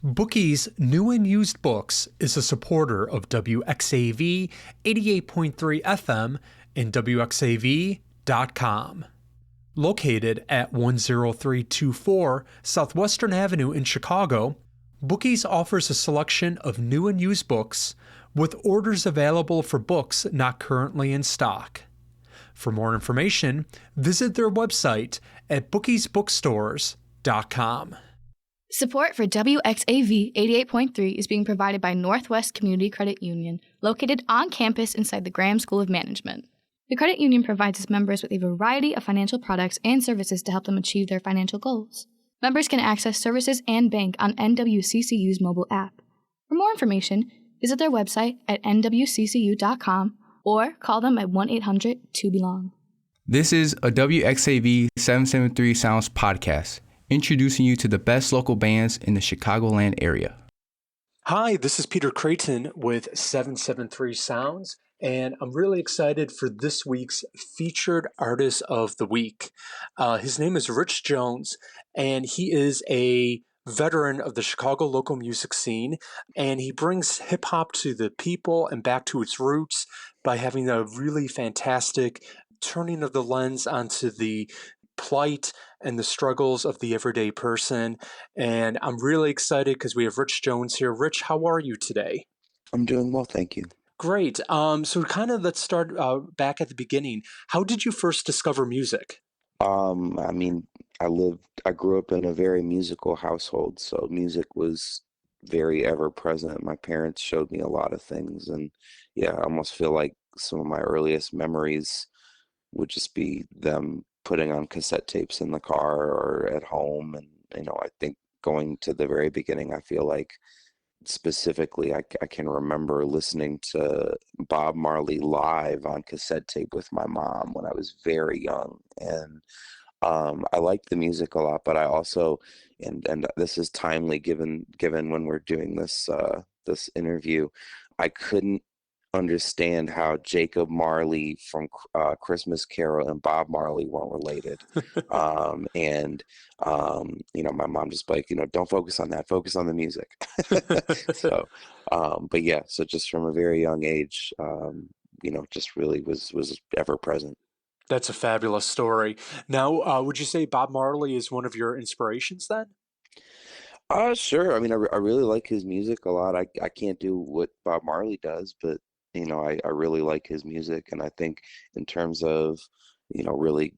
Bookies New and Used Books is a supporter of WXAV 88.3 FM and WXAV.com. Located at 10324 Southwestern Avenue in Chicago, Bookies offers a selection of new and used books with orders available for books not currently in stock. For more information, visit their website at bookiesbookstores.com. Support for WXAV 88.3 is being provided by Northwest Community Credit Union, located on campus inside the Graham School of Management. The credit union provides its members with a variety of financial products and services to help them achieve their financial goals. Members can access services and bank on NWCCU's mobile app. For more information, visit their website at nwccu.com or call them at 1-800-2BELONG. This is a WXAV 773 Sounds podcast, introducing you to the best local bands in the Chicagoland area. Hi, this is Peter Kreten with 773 Sounds, and I'm really excited for this week's featured artist of the week. His name is Rich Jones, and he is a veteran of the Chicago local music scene, and he brings hip-hop to the people and back to its roots by having a really fantastic turning of the lens onto the plight and the struggles of the everyday person. And I'm really excited because we have Rich Jones here. Rich, how are you today? I'm doing well, thank you. Great. So let's start back at the beginning. How did you first discover music? I grew up in a very musical household, so music was very ever present. My parents showed me a lot of things, and I almost feel like some of my earliest memories would just be them putting on cassette tapes in the car or at home. And, I think going to the very beginning, I feel like specifically I can remember listening to Bob Marley live on cassette tape with my mom when I was very young. And I liked the music a lot, but I also, and this is timely given when we're doing this interview, I couldn't understand how Jacob Marley from Christmas Carol and Bob Marley weren't related. My mom just like, don't focus on that, focus on the music. So just from a very young age, just really was ever present. That's a fabulous story. Now, would you say Bob Marley is one of your inspirations then? Sure. I really like his music a lot. I can't do what Bob Marley does, but I really like his music, and I think in terms of, really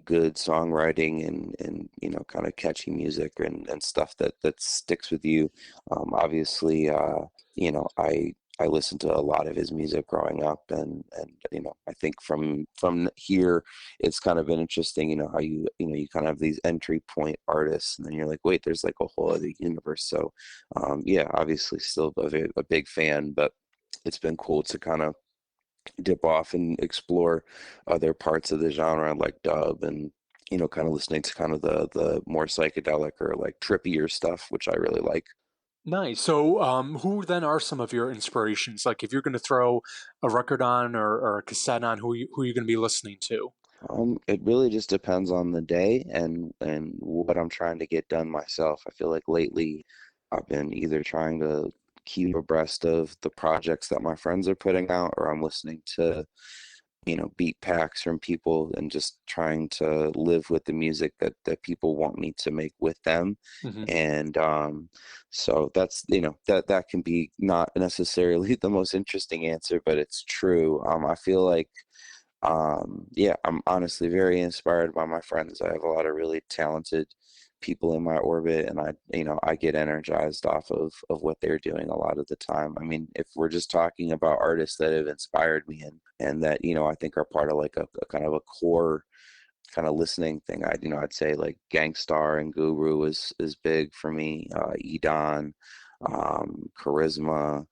good songwriting and kind of catchy music and stuff that sticks with you. Obviously, I listened to a lot of his music growing up, and I think from here, it's kind of been interesting, how you kind of have these entry point artists, and then you're like, wait, there's like a whole other universe. So, obviously still a big fan, but it's been cool to kind of dip off and explore other parts of the genre like dub and, kind of listening to kind of the more psychedelic or like trippier stuff, which I really like. Nice. So who then are some of your inspirations? Like if you're going to throw a record on or a cassette on, who are you going to be listening to? It really just depends on the day and what I'm trying to get done myself. I feel like lately I've been either trying to keep abreast of the projects that my friends are putting out, or I'm listening to, beat packs from people and just trying to live with the music that people want me to make with them. Mm-hmm. And so that's, that can be not necessarily the most interesting answer, but it's true. I feel like, I'm honestly very inspired by my friends. I have a lot of really talented people in my orbit, and I get energized off of what they're doing a lot of the time. If we're just talking about artists that have inspired me and that I think are part of like a kind of a core kind of listening thing, I'd say like Gangstar and Guru is big for me. Edon, Charisma,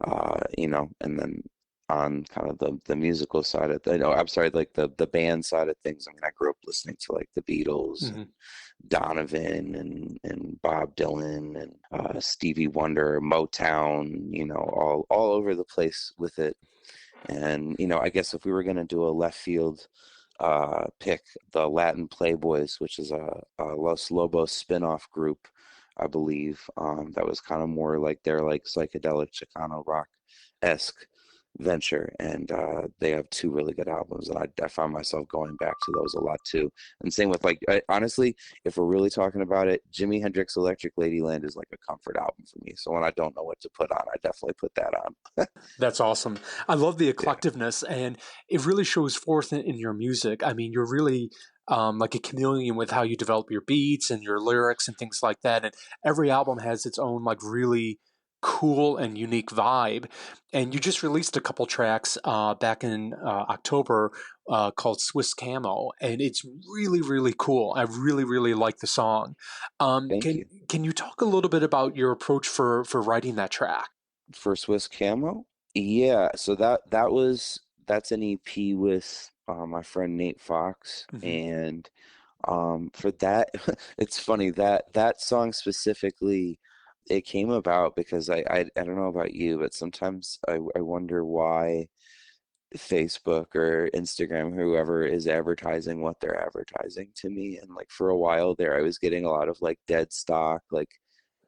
and then on kind of the musical side of the band side of things. I grew up listening to like the Beatles, Mm-hmm. and Donovan and Bob Dylan and Stevie Wonder, Motown, all over the place with it. And I guess if we were going to do a left field pick, the Latin Playboys, which is a Los Lobos spin-off group, I believe. That was kind of more like their like psychedelic Chicano rock-esque venture, and they have two really good albums, and I find myself going back to those a lot too. And same with like honestly, if we're really talking about it, Jimi Hendrix Electric Ladyland is like a comfort album for me. So when I don't know what to put on, I definitely put that on. That's awesome. I love the Yeah, eclectiveness, and it really shows forth in your music. I mean, you're really like a chameleon with how you develop your beats and your lyrics and things like that. And every album has its own like really cool and unique vibe. And you just released a couple tracks back in October called Swiss Camo, and it's really really cool. I really really like the song. thank Can you. you talk a little bit about your approach for writing that track? For Swiss Camo, yeah. So that's an EP with my friend Nate Fox, Hmm. and for that, it's funny that that song specifically, it came about because I don't know about you, but sometimes I wonder why Facebook or Instagram, whoever is advertising what they're advertising to me. And like for a while there, I was getting a lot of like dead stock, like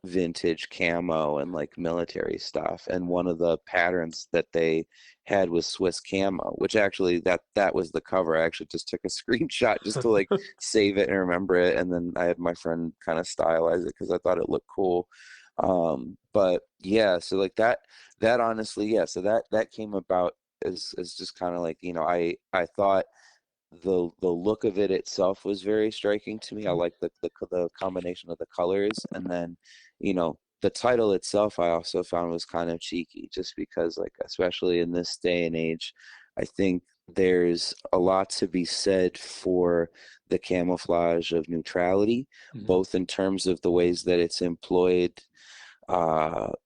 vintage camo and like military stuff. And one of the patterns that they had was Swiss camo, which actually that was the cover. I actually just took a screenshot just to like save it and remember it. And then I had my friend kind of stylize it because I thought it looked cool. But yeah, so like that honestly, yeah, so that came about as just kind of like, I thought the look of it itself was very striking to me. I like the combination of the colors, and then, the title itself I also found was kind of cheeky, just because like especially in this day and age, I think there's a lot to be said for the camouflage of neutrality, Mhm. both in terms of the ways that it's employed,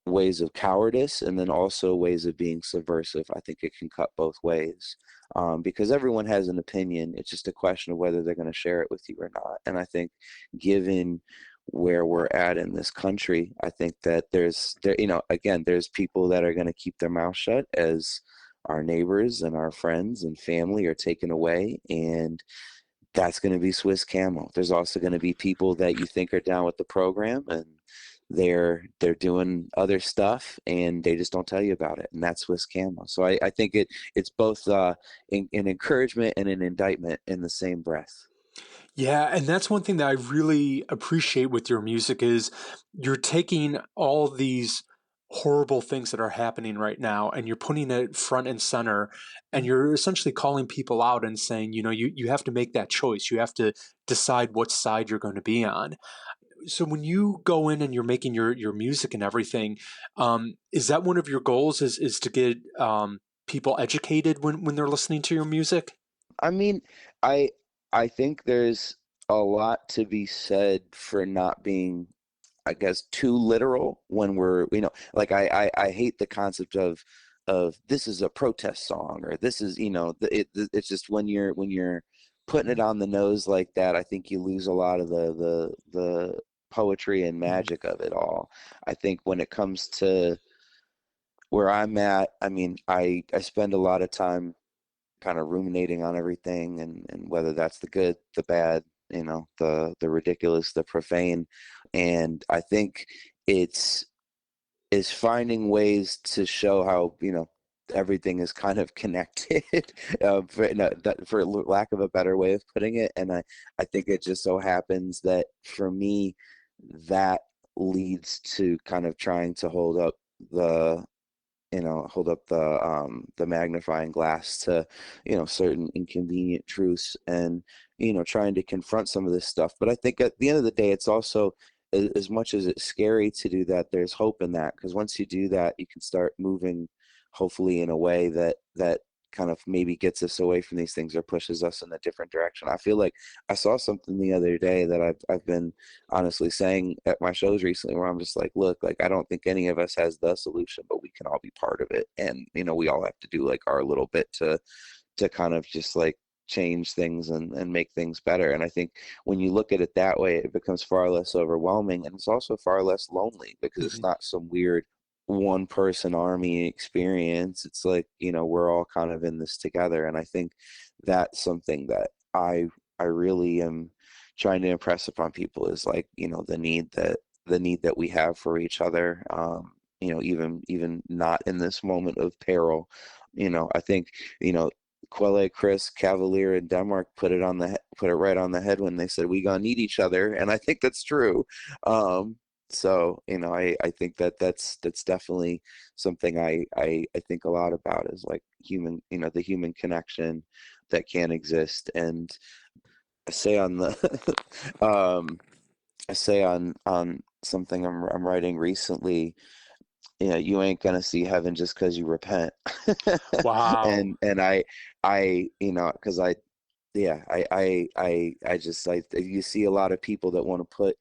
ways of cowardice, and then also ways of being subversive. I think it can cut both ways, because everyone has an opinion. It's just a question of whether they're going to share it with you or not. And I think, given where we're at in this country, I think that again, there's people that are going to keep their mouth shut as our neighbors and our friends and family are taken away, and that's going to be Swiss Camo. There's also going to be people that you think are down with the program, and they're doing other stuff, and they just don't tell you about it, and that's Swiss Camo. So I think it's both an encouragement and an indictment in the same breath. Yeah, and that's one thing that I really appreciate with your music is you're taking all these horrible things that are happening right now and you're putting it front and center, and you're essentially calling people out and saying, you have to make that choice. You have to decide what side you're going to be on. So when you go in and you're making your music and everything, is that one of your goals is to get people educated when they're listening to your music? I mean, I I think there's a lot to be said for not being, I guess, too literal when we're, like I hate the concept of this is a protest song, or this is, it's just when you're putting it on the nose like that, I think you lose a lot of the poetry and Mhm. magic of it all. I think when it comes to where I'm at, I mean, I spend a lot of time kind of ruminating on everything, and whether that's the good, the bad, the ridiculous, the profane. And I think it's is finding ways to show how, everything is kind of connected, for lack of a better way of putting it. And I think it just so happens that for me, that leads to kind of trying to the hold up the magnifying glass to, certain inconvenient truths, and, trying to confront some of this stuff. But I think at the end of the day, it's also, as much as it's scary to do that, there's hope in that, because once you do that, you can start moving, hopefully in a way that kind of maybe gets us away from these things or pushes us in a different direction. I feel like I saw something the other day that I've been honestly saying at my shows recently, where I'm just like, look, like I don't think any of us has the solution, but we can all be part of it. And, we all have to do like our little bit to kind of just like change things and make things better. And I think when you look at it that way, it becomes far less overwhelming, and it's also far less lonely, because it's Mhm. not some weird one person army experience. It's like, we're all kind of in this together. And I think that's something that I really am trying to impress upon people, is like, the need that the need that we have for each other. Even not in this moment of peril. I think, Quelle, Chris, Cavalier, and Denmark put it right on the head when they said we gonna need each other, and I think that's true. So, I think that's definitely something I think a lot about, is like human, the human connection that can exist. And I say on the I say on something I'm writing recently, you ain't gonna see heaven just because you repent. Wow. And I because I just you see a lot of people that want to put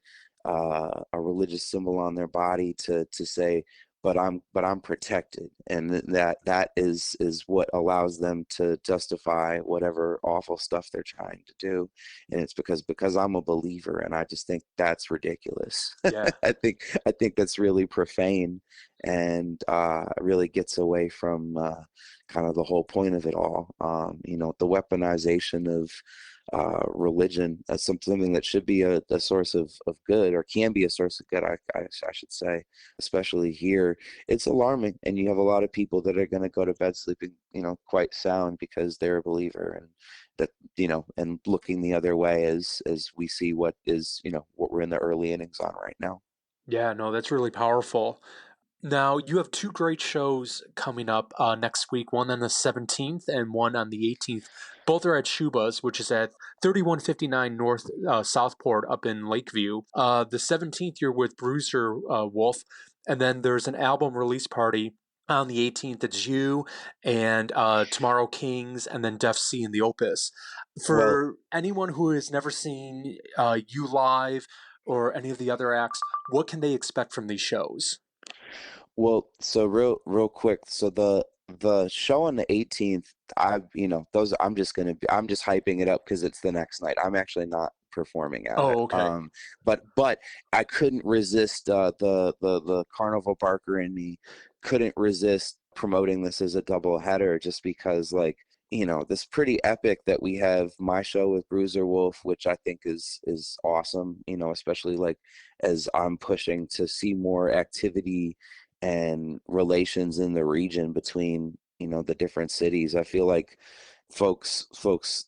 a religious symbol on their body to say, but I'm protected, and that is what allows them to justify whatever awful stuff they're trying to do. And it's because I'm a believer, and I just think that's ridiculous. Yeah. I think that's really profane, and really gets away from kind of the whole point of it all. The weaponization of religion as something that should be a source of good, or can be a source of good, I should say, especially here. It's alarming, and you have a lot of people that are going to go to bed sleeping, quite sound, because they're a believer, and that, and looking the other way as we see what is, what we're in the early innings on right now. Yeah, no, that's really powerful. Now, you have two great shows coming up next week, one on the 17th and one on the 18th. Both are at Schubas, which is at 3159 North Southport up in Lakeview. The 17th, you're with Bruiser Wolf, and then there's an album release party on the 18th. It's you and Tomorrow Kings, and then Def C and the Opus. Well, For anyone who has never seen you live or any of the other acts, what can they expect from these shows? so real quick. So the show on the 18th, those I'm just hyping it up because it's the next night. I'm actually not performing at it. Oh, okay. But I couldn't resist, the carnival barker in me couldn't resist promoting this as a double header, just because, like, this pretty epic that we have my show with Bruiser Wolf, which I think is awesome, especially like as I'm pushing to see more activity and relations in the region between, the different cities. I feel like folks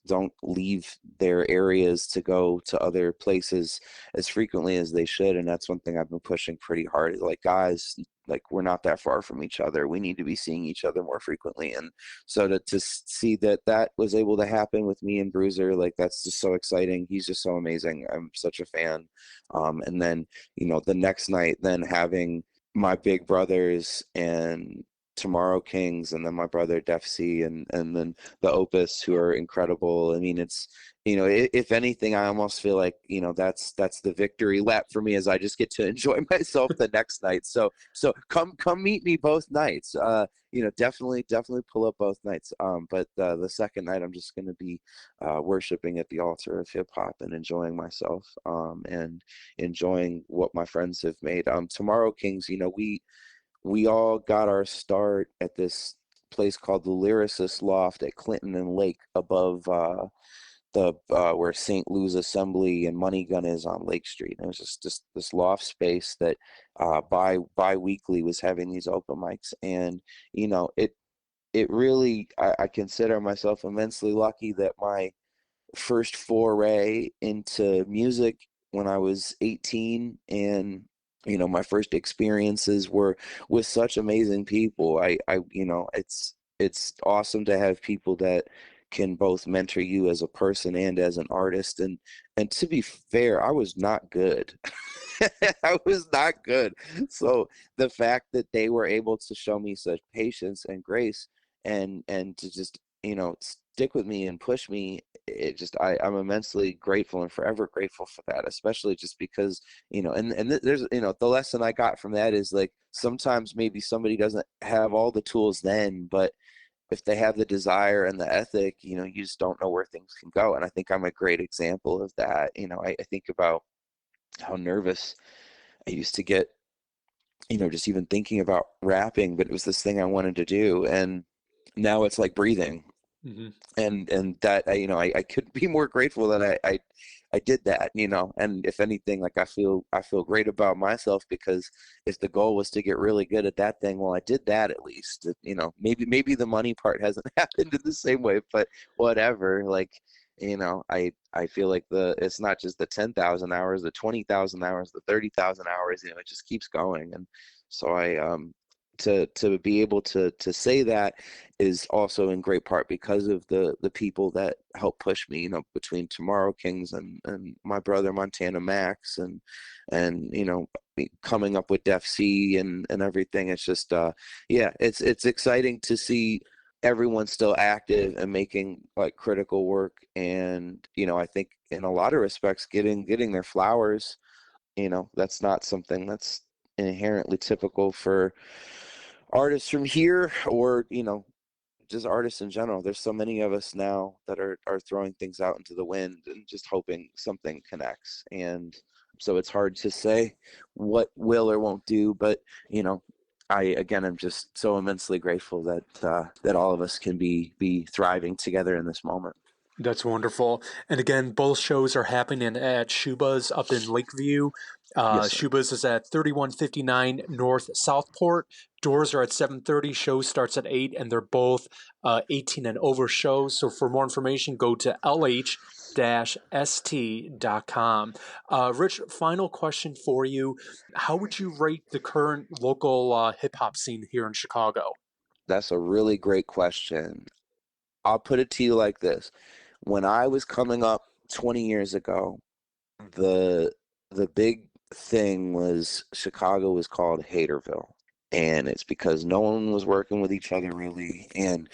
don't leave their areas to go to other places as frequently as they should, and that's one thing I've been pushing pretty hard. Like, guys, like, we're not that far from each other. We need to be seeing each other more frequently. And so to see that was able to happen with me and Bruiser, like, that's just so exciting. He's just so amazing. I'm such a fan. And then, the next night, then having my big brothers and Tomorrow Kings, and then my brother Def C, and then the Opus, who are incredible. I mean, it's, if anything, I almost feel like, that's the victory lap for me, as I just get to enjoy myself the next night. So come meet me both nights. Definitely pull up both nights. But the second night, I'm just going to be worshiping at the altar of hip hop and enjoying myself, and enjoying what my friends have made. Tomorrow Kings, we all got our start at this place called the Lyricist Loft at Clinton and Lake, above the where St. Louis Assembly and Money Gun is on Lake Street. And it was just this loft space that bi-weekly was having these open mics. And it really, I consider myself immensely lucky that my first foray into music when I was 18, and my first experiences were with such amazing people. It's awesome to have people that can both mentor you as a person and as an artist. And to be fair, I was not good. I was not good. So the fact that they were able to show me such patience and grace, and to just, stick with me and push me, I'm immensely grateful and forever grateful for that, especially just because, there's, the lesson I got from that is, like, sometimes maybe somebody doesn't have all the tools then, but if they have the desire and the ethic, you just don't know where things can go. And I think I'm a great example of that. I think about how nervous I used to get, just even thinking about rapping, but it was this thing I wanted to do. And now it's like breathing. Hmm. And that, I couldn't be more grateful that I did that, and if anything, like I feel great about myself, because if the goal was to get really good at that thing, well, I did that at least. Maybe the money part hasn't happened in the same way, but whatever. Like, I feel like it's not just the 10,000 hours, the 20,000 hours, the 30,000 hours, it just keeps going. And so to be able to say that is also in great part because of the people that help push me, between Tomorrow Kings and my brother Montana Max, and coming up with Def C and everything. It's just it's exciting to see everyone's still active and making like critical work, and I think in a lot of respects getting their flowers. That's not something that's inherently typical for artists from here, or just artists in general. There's so many of us now that are throwing things out into the wind and just hoping something connects. And so it's hard to say what will or won't do, but I'm just so immensely grateful that all of us can be thriving together in this moment. That's wonderful. And again, both shows are happening at Schubas up in Lakeview. Yes, sir. Schubas is at 3159 North Southport. Doors are at 7:30. Show starts at 8, and they're both 18 and over shows. So for more information, go to lh-st.com. Rich, final question for you. How would you rate the current local hip-hop scene here in Chicago? That's a really great question. I'll put it to you like this. When I was coming up 20 years ago, the big thing was Chicago was called Haterville. And it's because no one was working with each other really. And,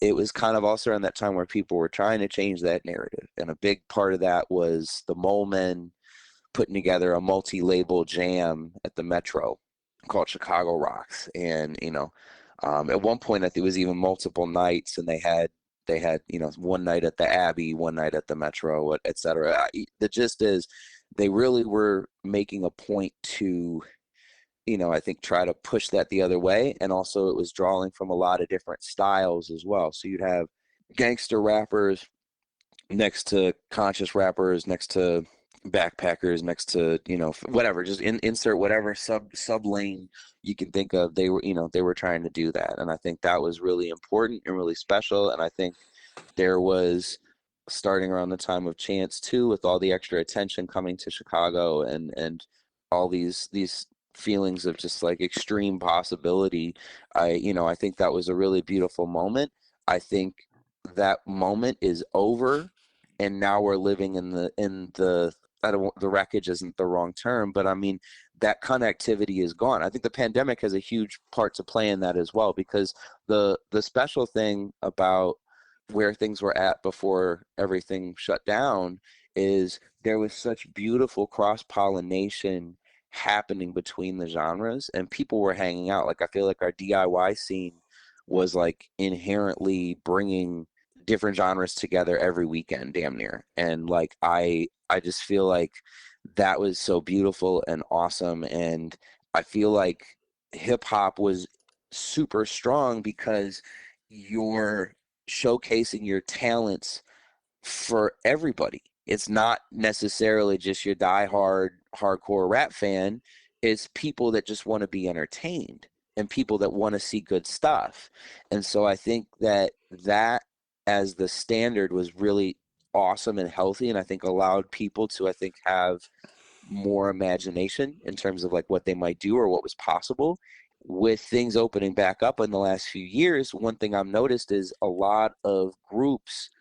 it was kind of also around that time where people were trying to change that narrative. And a big part of that was the Mole Men putting together a multi-label jam at the Metro called Chicago Rocks. And, at one point, I think it was even multiple nights, and they had one night at the Abbey, one night at the Metro, et cetera. The gist is they really were making a point to, I think try to push that the other way. And also it was drawing from a lot of different styles as well. So you'd have gangster rappers next to conscious rappers, next to backpackers, next to whatever, just insert whatever sub lane you can think of. They were trying to do that, and I think that was really important and really special. And I think there was, starting around the time of Chance too, with all the extra attention coming to Chicago, and all these feelings of just like extreme possibility, I think that was a really beautiful moment. I think that moment is over, and now we're living in the I don't, the wreckage isn't the wrong term, but I mean that connectivity is gone. I think the pandemic has a huge part to play in that as well, because the special thing about where things were at before everything shut down is there was such beautiful cross-pollination happening between the genres, and people were hanging out. Like I feel like our DIY scene was like inherently bringing different genres together every weekend, damn near. And like I just feel like that was so beautiful and awesome. And I feel like hip hop was super strong because you're showcasing your talents for everybody. It's not necessarily just your diehard hardcore rap fan. It's people that just want to be entertained and people that want to see good stuff. And so I think that as the standard was really awesome and healthy, and I think allowed people to, I think, have more imagination in terms of like what they might do or what was possible. With things opening back up in the last few years, one thing I've noticed is a lot of groups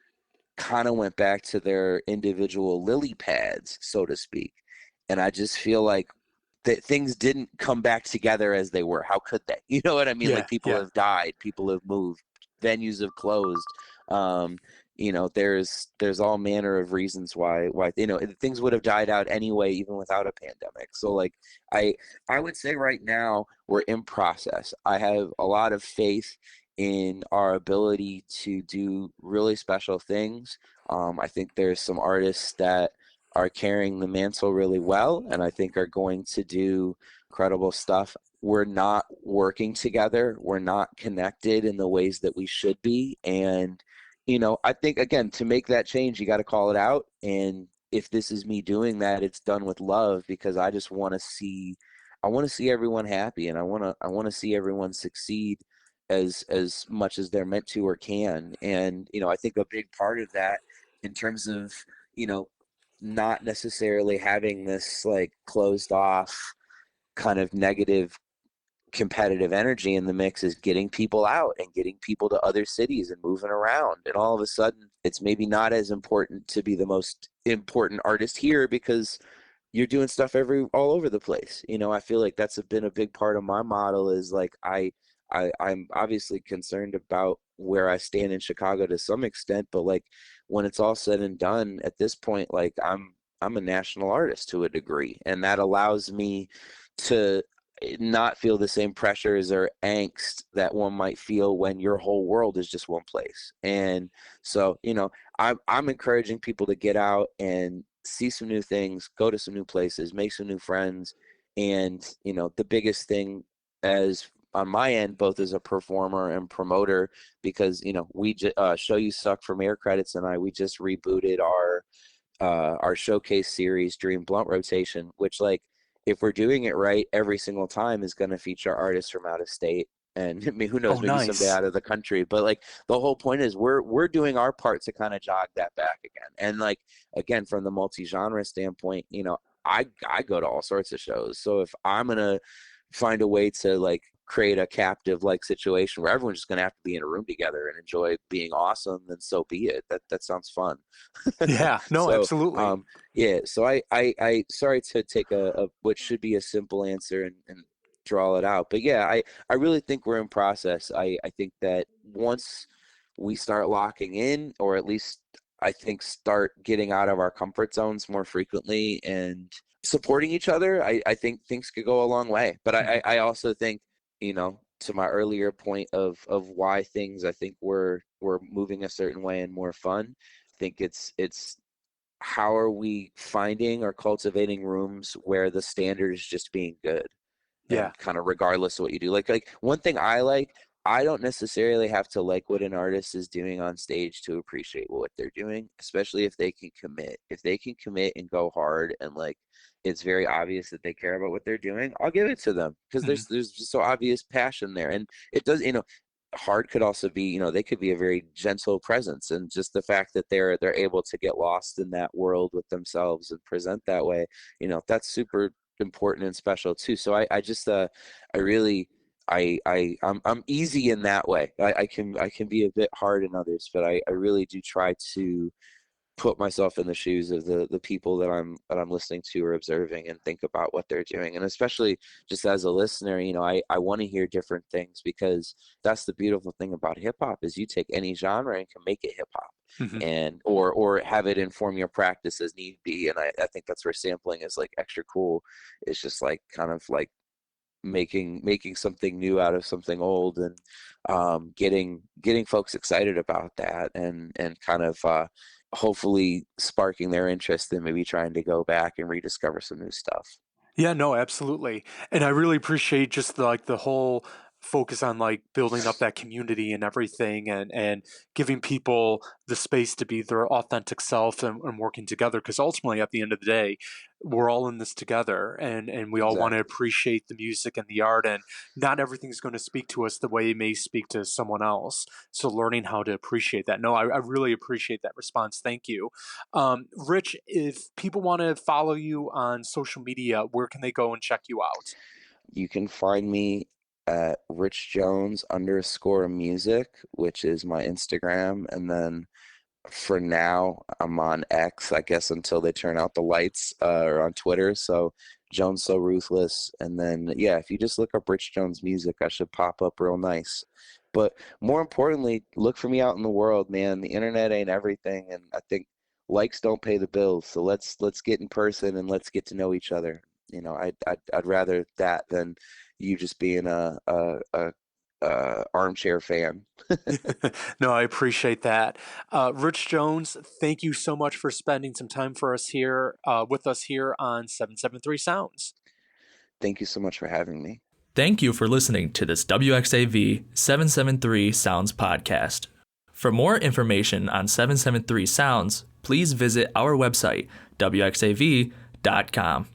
kind of went back to their individual lily pads, so to speak. And I just feel like that things didn't come back together as they were. How could they? You know what I mean? Yeah, Like people yeah. have died, people have moved, venues have closed. There's all manner of reasons why things would have died out anyway, even without a pandemic. So like I would say right now we're in process. I have a lot of faith in our ability to do really special things. I think there's some artists that are carrying the mantle really well, and I think are going to do incredible stuff. We're not working together. We're not connected in the ways that we should be. And, I think, again, to make that change, you got to call it out. And if this is me doing that, it's done with love, because I just want to see, everyone happy, and I want to see everyone succeed as much as they're meant to or can. And I think a big part of that, in terms of not necessarily having this like closed off kind of negative competitive energy in the mix, is getting people out and getting people to other cities and moving around. And all of a sudden, it's maybe not as important to be the most important artist here, because you're doing stuff all over the place. I feel like that's been a big part of my model, is like I'm obviously concerned about where I stand in Chicago to some extent, but like when it's all said and done at this point, like I'm a national artist to a degree, and that allows me to not feel the same pressures or angst that one might feel when your whole world is just one place. And so, I'm encouraging people to get out and see some new things, go to some new places, make some new friends. And, the biggest thing, as on my end, both as a performer and promoter, because, we Show You Suck from Air Credits and we just rebooted our showcase series, Dream Blunt Rotation, which, like, if we're doing it right, every single time is going to feature artists from out of state, and I mean, who knows, Oh, maybe someday nice. out of the country. But like the whole point is we're doing our part to kind of jog that back again. And like, again, from the multi-genre standpoint, I go to all sorts of shows. So if I'm gonna find a way to like create a captive like situation where everyone's just gonna have to be in a room together and enjoy being awesome, then so be it. That sounds fun. Yeah, no, So absolutely. yeah, so I sorry to take a what should be a simple answer and draw it out, but yeah, I really think we're in process. I think that once we start locking in, or at least I think start getting out of our comfort zones more frequently and supporting each other, I think things could go a long way. But Mhm. I also think, to my earlier point of why things, I think we're moving a certain way and more fun. I think it's how are we finding or cultivating rooms where the standard is just being good, Yeah. and kind of regardless of what you do. Like one thing I don't necessarily have to like what an artist is doing on stage to appreciate what they're doing, especially if they can commit. If they can commit and go hard, and like it's very obvious that they care about what they're doing, I'll give it to them, because Mhm. there's just so obvious passion there. And it does, hard could also be, they could be a very gentle presence, and just the fact that they're able to get lost in that world with themselves and present that way, that's super important and special too. So I just I really I'm easy in that way. I can be a bit hard in others, but I really do try to put myself in the shoes of the people that I'm listening to or observing, and think about what they're doing. And especially just as a listener, I want to hear different things, because that's the beautiful thing about hip hop, is you take any genre and can make it hip hop, Mhm. and or have it inform your practice as need be. And I think that's where sampling is like extra cool. It's just like kind of like making something new out of something old, and getting folks excited about that, and kind of hopefully sparking their interest in maybe trying to go back and rediscover some new stuff. Yeah, no, absolutely. And I really appreciate just the whole focus on like building up that community and everything, and giving people the space to be their authentic self, and working together, because ultimately at the end of the day, we're all in this together, and we all want to Exactly. appreciate the music and the art, and not everything's going to speak to us the way it may speak to someone else. So learning how to appreciate that. No, I really appreciate that response. Thank you. Rich, if people want to follow you on social media, where can they go and check you out? You can find me at Rich Jones underscore music, which is my Instagram. And then for now, I'm on X, I guess, until they turn out the lights, or on Twitter. So Jones So Ruthless. And then, yeah, if you just look up Rich Jones music, I should pop up real nice. But more importantly, look for me out in the world, man. The internet ain't everything. And I think likes don't pay the bills. So let's get in person and let's get to know each other. I'd rather that than you just being a armchair fan. No, I appreciate that. Rich Jones, thank you so much for spending some time for us here, with us here on 773 Sounds. Thank you so much for having me. Thank you for listening to this WXAV 773 Sounds podcast. For more information on 773 Sounds, please visit our website, wxav.com.